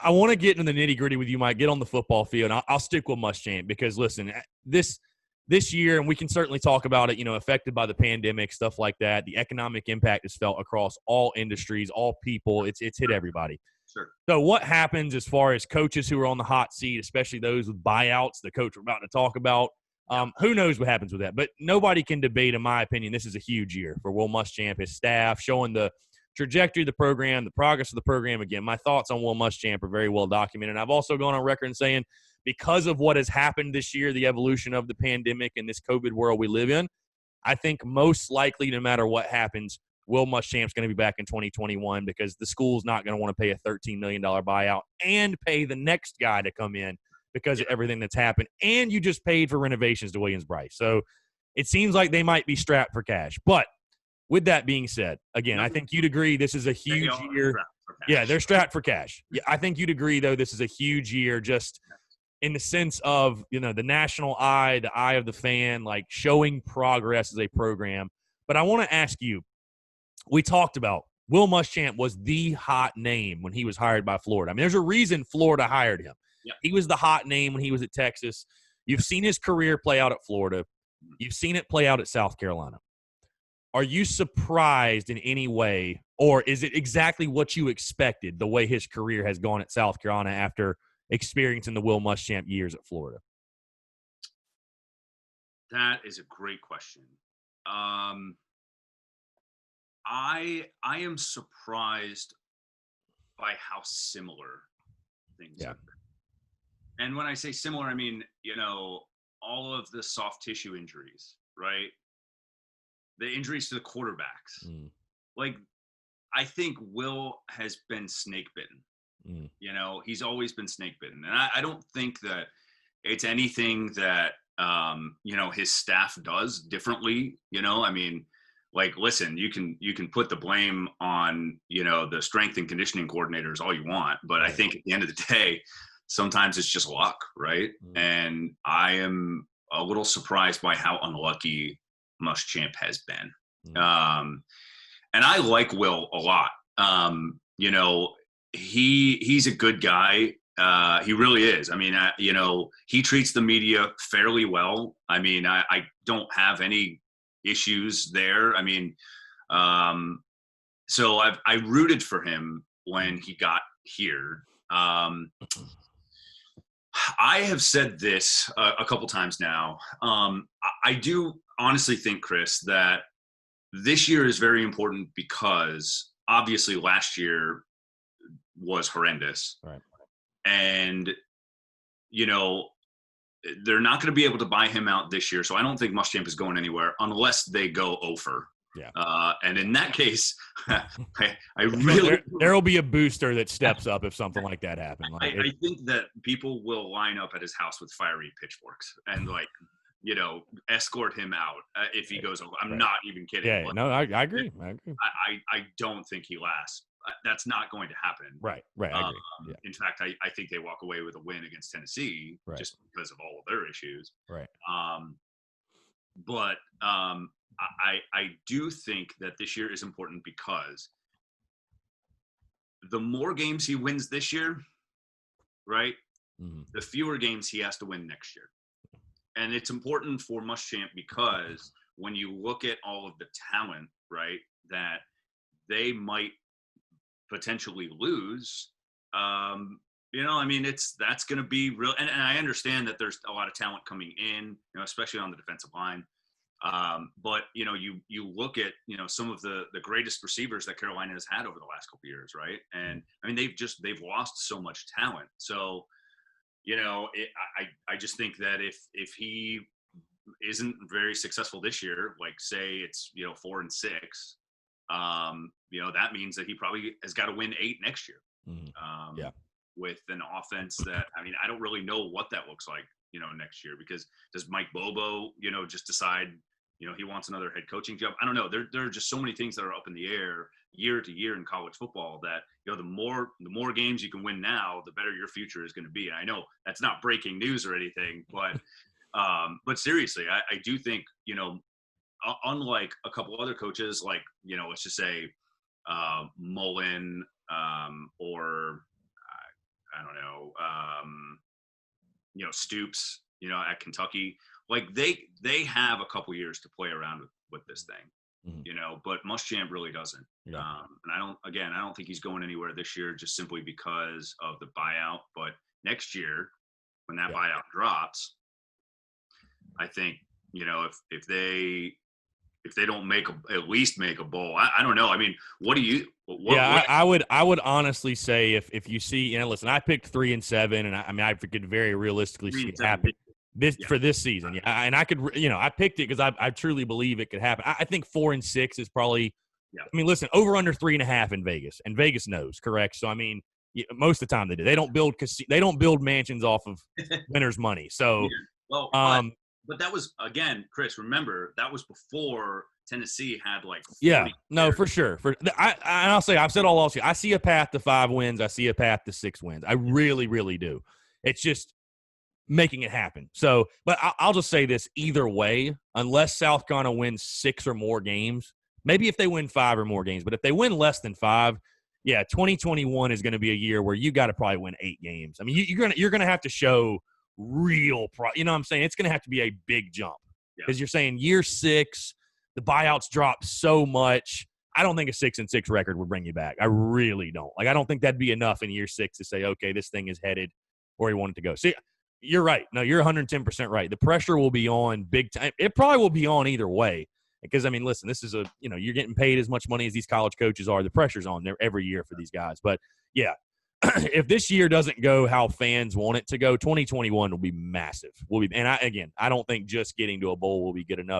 I want to get into the nitty-gritty with you, Mike. Get on the football field. I'll stick with Muschamp because, listen, this year, and we can certainly talk about it, affected by the pandemic, stuff like that. The economic impact is felt across all industries, all people. It's hit everybody. Sure. So what happens as far as coaches who are on the hot seat, especially those with buyouts, the coach we're about to talk about? Who knows what happens with that? But nobody can debate, in my opinion, this is a huge year for Will Muschamp, his staff, showing the trajectory of the program, the progress of the program. Again, my thoughts on Will Muschamp are very well documented. I've also gone on record and saying, because of what has happened this year, the evolution of the pandemic and this COVID world we live in, I think most likely, no matter what happens, Will Muschamp's going to be back in 2021 because the school's not going to want to pay a $13 million buyout and pay the next guy to come in because of everything that's happened. And you just paid for renovations to Williams-Brice. So it seems like they might be strapped for cash. But with that being said, again, I think you'd agree this is a huge year. Yeah, they're strapped for cash. Yeah, I think you'd agree, though, this is a huge year just in the sense of, the national eye, the eye of the fan, like showing progress as a program. But I want to ask you, we talked about Will Muschamp was the hot name when he was hired by Florida. I mean, there's a reason Florida hired him. Yep. He was the hot name when he was at Texas. You've seen his career play out at Florida. You've seen it play out at South Carolina. Are you surprised in any way, or is it exactly what you expected, the way his career has gone at South Carolina after experiencing the Will Muschamp years at Florida? That is a great question. I am surprised by how similar things have been. And when I say similar, I mean, all of the soft tissue injuries, right? The injuries to the quarterbacks. Like, I think Will has been snake bitten. He's always been snake bitten. And I don't think that it's anything that, his staff does differently. I mean, like, listen, you can put the blame on, the strength and conditioning coordinators all you want. But I think at the end of the day, sometimes it's just luck, right? And I am a little surprised by how unlucky Muschamp has been. And I like Will a lot. He's a good guy. He really is. I mean, he treats the media fairly well. I mean, I don't have any issues there. I mean, so I rooted for him when he got here. I have said this a couple times now. I do honestly think, Chris, that this year is very important because obviously last year was horrendous. Right. And, they're not going to be able to buy him out this year. So I don't think Muschamp is going anywhere unless they go over. Yeah. And in that case, I really there will be a booster that steps up if something like that happens. Like, I think that people will line up at his house with fiery pitchforks and escort him out if he goes over. I'm not even kidding. Yeah, no, I agree. I don't think he lasts. That's not going to happen. Right. I agree. Yeah. In fact, I think they walk away with a win against Tennessee just because of all of their issues. Right. But I do think that this year is important because the more games he wins this year, right, the fewer games he has to win next year. And it's important for Muschamp because when you look at all of the talent, right, that they might potentially lose, that's going to be real. And I understand that there's a lot of talent coming in, especially on the defensive line. But, you look at, some of the greatest receivers that Carolina has had over the last couple of years, right? And, I mean, they've lost so much talent. So, I just think that if he isn't very successful this year, like say it's, 4-6, that means that he probably has got to win 8 next year. With an offense that, I mean, I don't really know what that looks like, next year, because does Mike Bobo, just decide, he wants another head coaching job? I don't know. There are just so many things that are up in the air year to year in college football that, the more games you can win now, the better your future is going to be. And I know that's not breaking news or anything, but seriously, I do think, unlike a couple other coaches, like, let's just say Mullen or Stoops, at Kentucky. Like they have a couple years to play around with this thing, but Muschamp really doesn't. Yeah. And I don't think he's going anywhere this year just simply because of the buyout. But next year, when that buyout drops, I think, if they don't at least make a bowl, I don't know. I mean, what do you? I would honestly say if you see, listen, I picked 3-7, and I could very realistically see it happen for this season. Yeah, and I could, I picked it because I truly believe it could happen. I think 4-6 is probably. Yeah. I mean, listen, over under 3.5 in Vegas, and Vegas knows, correct? So I mean, most of the time they do. They don't build mansions off of winners' money. So, well, but that was, again, Chris. Remember, that was before Tennessee had like 40 no, for sure. I'll say I've said all also. I see a path to 5 wins. I see a path to 6 wins. I really, really do. It's just making it happen. So, but I'll just say this: either way, unless South Carolina wins 6 or more games, maybe if they win 5 or more games, but if they win less than 5, 2021 is going to be a year where you got to probably win 8 games. I mean, you're gonna have to show real you know what I'm saying? It's going to have to be a big jump because you're saying year 6, the buyouts drop so much. I don't think a 6-6 record would bring you back. I really don't. Like, I don't think that'd be enough in year 6 to say, okay, this thing is headed where you want it to go. See, you're right. No, you're 110% right. The pressure will be on big time. It probably will be on either way because, I mean, listen, this is you're getting paid as much money as these college coaches are. The pressure's on there every year for these guys. But, yeah, if this year doesn't go how fans want it to go, 2021 will be massive. And I don't think just getting to a bowl will be good enough.